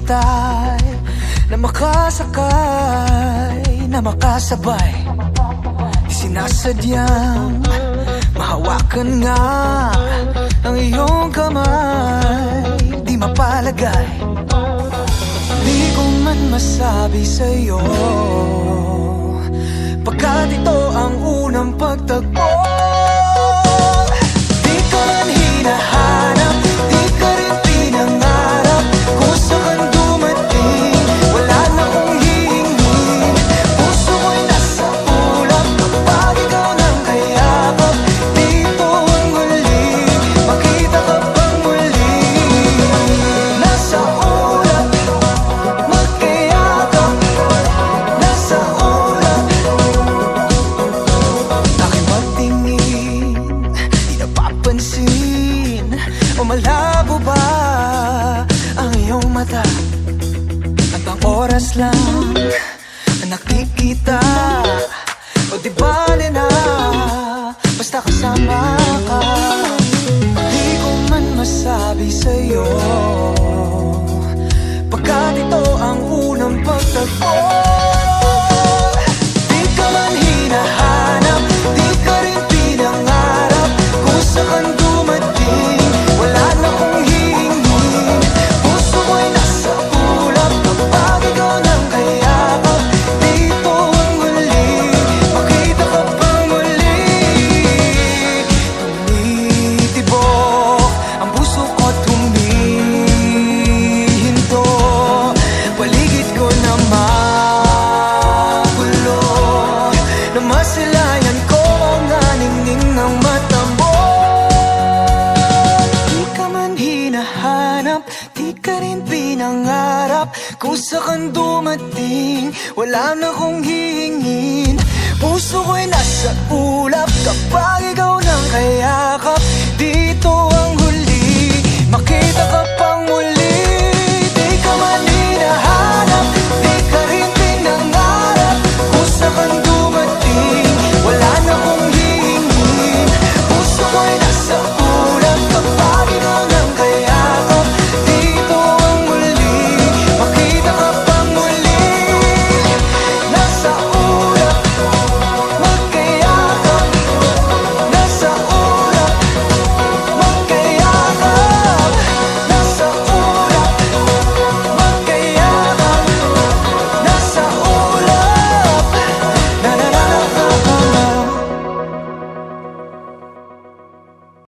hintay na makasakay, na makasabay. Sinasadyang mahawakan nga ang iyong kamay, di mapalagay. Di ko man masabi sa'yo, pagkat ito ang unang pagtagpo. Di ka man hinahanap, di ka rin pinangarap. Kung saan dumating, wala na kong hihingin. Puso ko'y nasa ulap kapag ikaw nang kayakap. Dito ang muli, makita ka pang muli. Nasa ulap, magkayakap. Nasa ulap, aking magtingin, di napapansin. O malabo ba ang iyong mata? At ang oras lang ang nakikita. O di bale na, basta kasama ka. Di ko man masabi sa'yo, pagkat ito ang unang pagtagpo. Di ka man hinahanap, di ka rin pinangarap. Kung saan dumating, wala na kong hihingin. Puso ko'y nasa ulap kapag ikaw nang kayakap. Dito ang muli, makita ka pang muli. Tumitibok ang puso ko't humihinto. Paligid ko na magulo, na masilayan ko ang aningning ng mata mo. Di ka man hinahanap, di ka rin pinangarap. Kung saan dumating, wala na kong hihingin. Puso ko'y nasa ulap